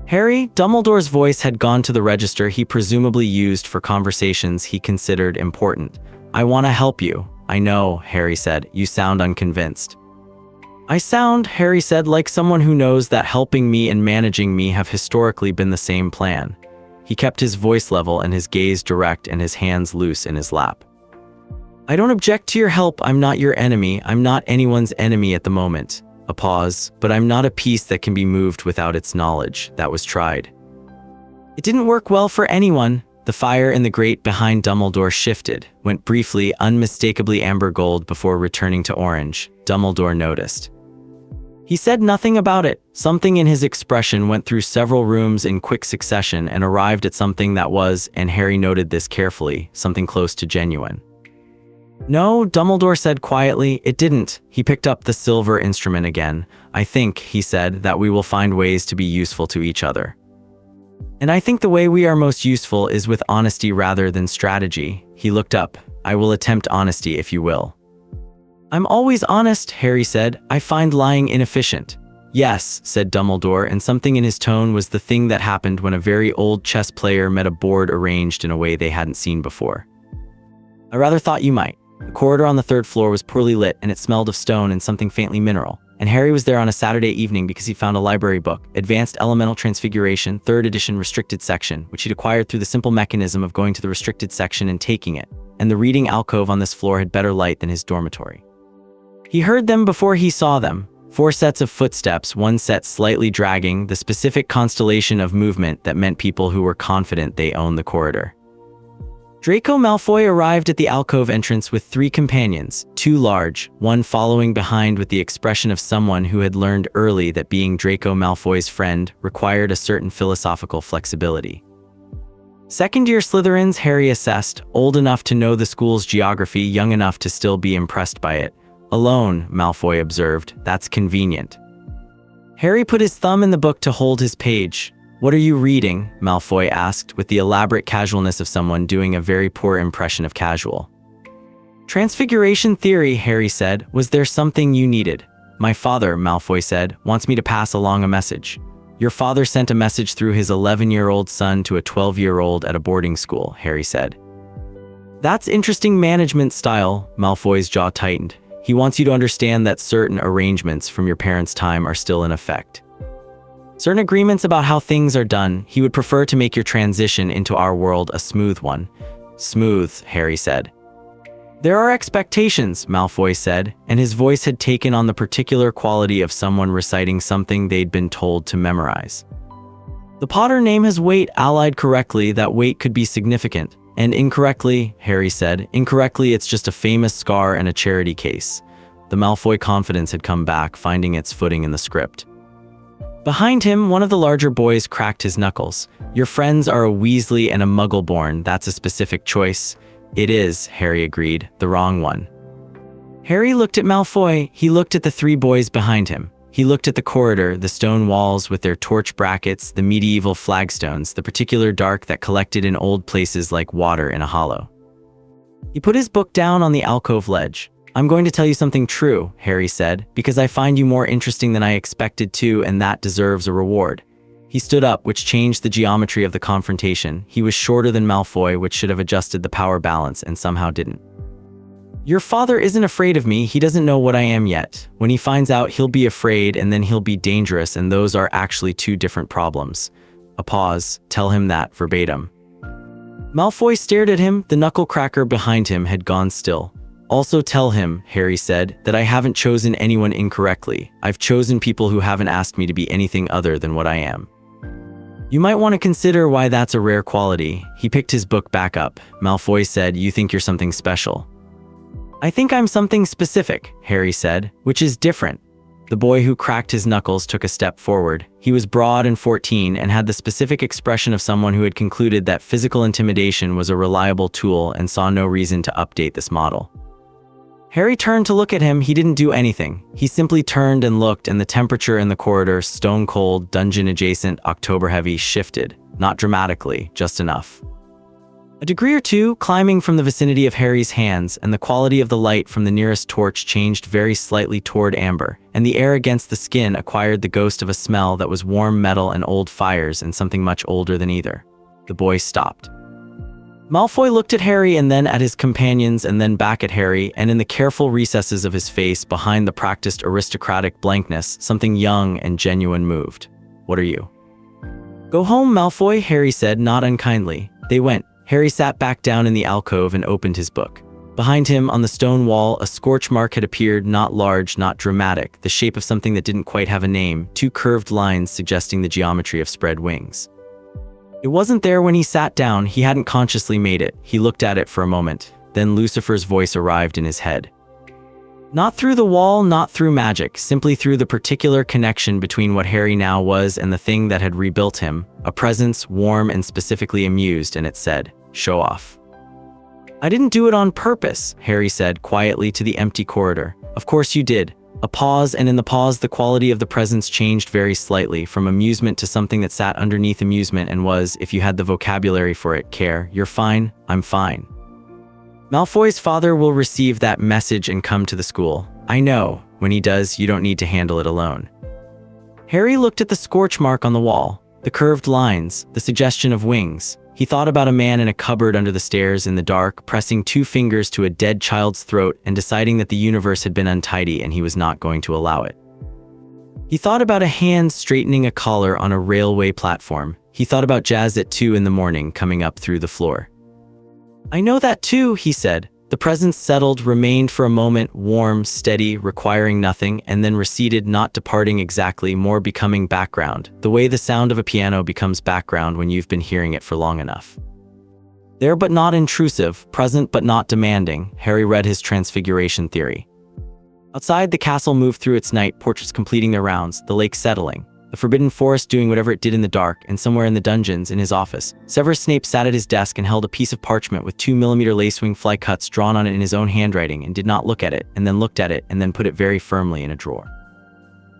Harry, Dumbledore's voice had gone to the register he presumably used for conversations he considered important. "I want to help you." "I know," Harry said. "You sound unconvinced." "I sound," Harry said, "like someone who knows that helping me and managing me have historically been the same plan." He kept his voice level and his gaze direct and his hands loose in his lap. "I don't object to your help. I'm not your enemy. I'm not anyone's enemy at the moment." A pause. "But I'm not a piece that can be moved without its knowledge. That was tried. It didn't work well for anyone." The fire in the grate behind Dumbledore shifted, went briefly, unmistakably amber gold before returning to orange. Dumbledore noticed. He said nothing about it. Something in his expression went through several rooms in quick succession and arrived at something that was, and Harry noted this carefully, something close to genuine. "No," Dumbledore said quietly, "it didn't." He picked up the silver instrument again. "I think," he said, "that we will find ways to be useful to each other. And I think the way we are most useful is with honesty rather than strategy." He looked up. "I will attempt honesty, if you will." "I'm always honest," Harry said. "I find lying inefficient." "Yes," said Dumbledore, and something in his tone was the thing that happened when a very old chess player met a board arranged in a way they hadn't seen before. "I rather thought you might." The corridor on the 3rd floor was poorly lit, and it smelled of stone and something faintly mineral. And Harry was there on a Saturday evening because he found a library book, Advanced Elemental Transfiguration, 3rd edition restricted section, which he'd acquired through the simple mechanism of going to the restricted section and taking it. And the reading alcove on this floor had better light than his dormitory. He heard them before he saw them. 4 sets of footsteps, one set slightly dragging, the specific constellation of movement that meant people who were confident they owned the corridor. Draco Malfoy arrived at the alcove entrance with 3 companions, 2 large, one following behind with the expression of someone who had learned early that being Draco Malfoy's friend required a certain philosophical flexibility. Second-year Slytherins, Harry assessed, old enough to know the school's geography, young enough to still be impressed by it. "Alone," Malfoy observed. "That's convenient." Harry put his thumb in the book to hold his page. "What are you reading?" Malfoy asked, with the elaborate casualness of someone doing a very poor impression of casual. "Transfiguration theory," Harry said. "Was there something you needed?" "My father," Malfoy said, "wants me to pass along a message." "Your father sent a message through his 11-year-old son to a 12-year-old at a boarding school," Harry said. "That's interesting management style." Malfoy's jaw tightened. "He wants you to understand that certain arrangements from your parents' time are still in effect. Certain agreements about how things are done. He would prefer to make your transition into our world a smooth one." "Smooth," Harry said. "There are expectations," Malfoy said, and his voice had taken on the particular quality of someone reciting something they'd been told to memorize. "The Potter name has weight. Allied correctly, that weight could be significant. And incorrectly," Harry said, "incorrectly it's just a famous scar and a charity case." The Malfoy confidence had come back, finding its footing in the script. Behind him, one of the larger boys cracked his knuckles. "Your friends are a Weasley and a Muggle-born. That's a specific choice." "It is," Harry agreed, "the wrong one." Harry looked at Malfoy. He looked at the 3 boys behind him. He looked at the corridor, the stone walls with their torch brackets, the medieval flagstones, the particular dark that collected in old places like water in a hollow. He put his book down on the alcove ledge. "I'm going to tell you something true," Harry said, "because I find you more interesting than I expected to, and that deserves a reward." He stood up, which changed the geometry of the confrontation. He was shorter than Malfoy, which should have adjusted the power balance and somehow didn't. "Your father isn't afraid of me. He doesn't know what I am yet. When he finds out, he'll be afraid, and then he'll be dangerous, and those are actually two different problems." A pause. "Tell him that verbatim." Malfoy stared at him. The knuckle-cracker behind him had gone still. "Also tell him," Harry said, "that I haven't chosen anyone incorrectly. I've chosen people who haven't asked me to be anything other than what I am. You might want to consider why that's a rare quality." He picked his book back up. Malfoy said, "You think you're something special." "I think I'm something specific," Harry said, "which is different." The boy who cracked his knuckles took a step forward. He was broad and 14 and had the specific expression of someone who had concluded that physical intimidation was a reliable tool and saw no reason to update this model. Harry turned to look at him. He didn't do anything. He simply turned and looked, and the temperature in the corridor, stone-cold, dungeon-adjacent, October-heavy, shifted. Not dramatically, just enough. A degree or two, climbing from the vicinity of Harry's hands, and the quality of the light from the nearest torch changed very slightly toward amber, and the air against the skin acquired the ghost of a smell that was warm metal and old fires and something much older than either. The boy stopped. Malfoy looked at Harry and then at his companions and then back at Harry, and in the careful recesses of his face, behind the practiced aristocratic blankness, something young and genuine moved. "What are you?" "Go home, Malfoy," Harry said, not unkindly. They went. Harry sat back down in the alcove and opened his book. Behind him, on the stone wall, a scorch mark had appeared, not large, not dramatic, the shape of something that didn't quite have a name, two curved lines suggesting the geometry of spread wings. It wasn't there when he sat down. He hadn't consciously made it. He looked at it for a moment. Then Lucifer's voice arrived in his head. Not through the wall, not through magic, simply through the particular connection between what Harry now was and the thing that had rebuilt him, a presence, warm and specifically amused, and it said, "Show off." "I didn't do it on purpose," Harry said quietly to the empty corridor. "Of course you did." A pause, and in the pause the quality of the presence changed very slightly, from amusement to something that sat underneath amusement and was, if you had the vocabulary for it, care. "You're fine, I'm fine. Malfoy's father will receive that message and come to the school. I know. When he does, you don't need to handle it alone." Harry looked at the scorch mark on the wall, the curved lines, the suggestion of wings. He thought about a man in a cupboard under the stairs in the dark, pressing two fingers to a dead child's throat and deciding that the universe had been untidy and he was not going to allow it. He thought about a hand straightening a collar on a railway platform. He thought about Jazz at 2 in the morning coming up through the floor. "I know that too," he said. The presence settled, remained for a moment, warm, steady, requiring nothing, and then receded, not departing exactly, more becoming background, the way the sound of a piano becomes background when you've been hearing it for long enough. There but not intrusive, present but not demanding, Harry read his transfiguration theory. Outside, the castle moved through its night, portraits completing their rounds, the lake settling, the forbidden forest doing whatever it did in the dark, and somewhere in the dungeons, in his office, Severus Snape sat at his desk and held a piece of parchment with 2mm lacewing fly cuts drawn on it in his own handwriting, and did not look at it, and then looked at it, and then put it very firmly in a drawer.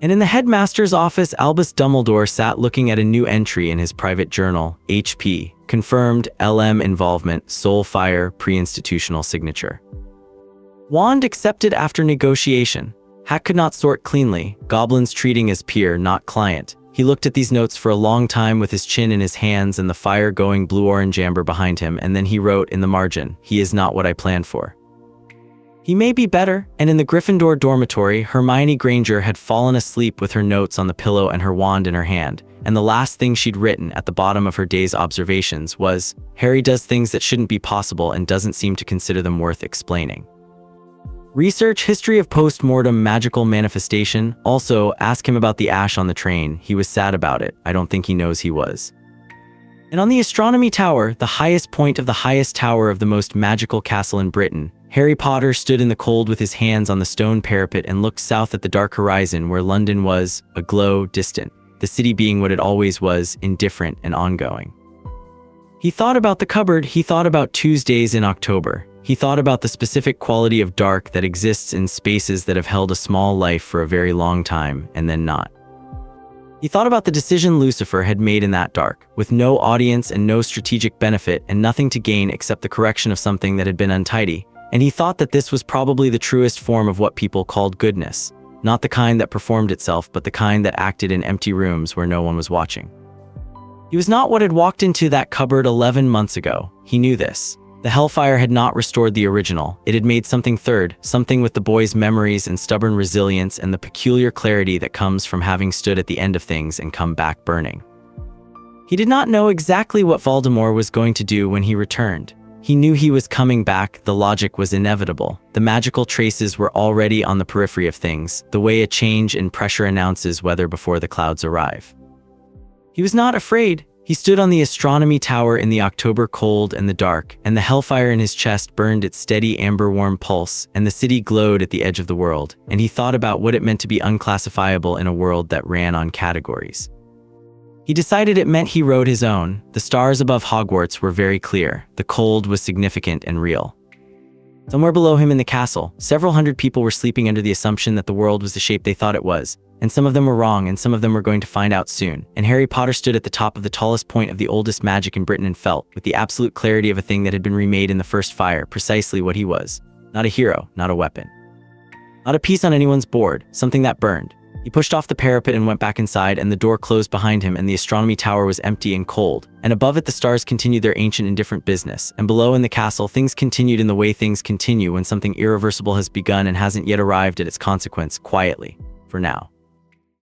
And in the headmaster's office, Albus Dumbledore sat looking at a new entry in his private journal, HP, confirmed, LM involvement, soul fire, pre-institutional signature. Wand accepted after negotiation. Hack could not sort cleanly, goblins treating as peer, not client. He looked at these notes for a long time with his chin in his hands and the fire-going blue-orange amber behind him, and then he wrote in the margin, "He is not what I planned for. He may be better." And in the Gryffindor dormitory, Hermione Granger had fallen asleep with her notes on the pillow and her wand in her hand, and the last thing she'd written at the bottom of her day's observations was, "Harry does things that shouldn't be possible and doesn't seem to consider them worth explaining. Research history of post-mortem magical manifestation. Also, ask him about the ash on the train. He was sad about it. I don't think he knows he was." And on the astronomy tower, the highest point of the highest tower of the most magical castle in Britain, Harry Potter stood in the cold with his hands on the stone parapet and looked south at the dark horizon where London was, aglow, distant, the city being what it always was, indifferent and ongoing. He thought about the cupboard. He thought about Tuesdays in October. He thought about the specific quality of dark that exists in spaces that have held a small life for a very long time and then not. He thought about the decision Lucifer had made in that dark, with no audience and no strategic benefit and nothing to gain except the correction of something that had been untidy, and he thought that this was probably the truest form of what people called goodness, not the kind that performed itself, but the kind that acted in empty rooms where no one was watching. He was not what had walked into that cupboard 11 months ago. He knew this. The Hellfire had not restored the original. It had made something third, something with the boy's memories and stubborn resilience and the peculiar clarity that comes from having stood at the end of things and come back burning. He did not know exactly what Voldemort was going to do when he returned. He knew he was coming back. The logic was inevitable. The magical traces were already on the periphery of things, the way a change in pressure announces weather before the clouds arrive. He was not afraid. He stood on the astronomy tower in the October cold and the dark, and the Hellfire in his chest burned its steady amber-warm pulse, and the city glowed at the edge of the world, and he thought about what it meant to be unclassifiable in a world that ran on categories. He decided it meant he wrote his own. The stars above Hogwarts were very clear. The cold was significant and real. Somewhere below him in the castle, several hundred people were sleeping under the assumption that the world was the shape they thought it was. And some of them were wrong, and some of them were going to find out soon. And Harry Potter stood at the top of the tallest point of the oldest magic in Britain and felt, with the absolute clarity of a thing that had been remade in the first fire, precisely what he was. Not a hero, not a weapon. Not a piece on anyone's board, something that burned. He pushed off the parapet and went back inside, and the door closed behind him, and the astronomy tower was empty and cold. And above it the stars continued their ancient indifferent business, and below in the castle things continued in the way things continue when something irreversible has begun and hasn't yet arrived at its consequence, quietly, for now.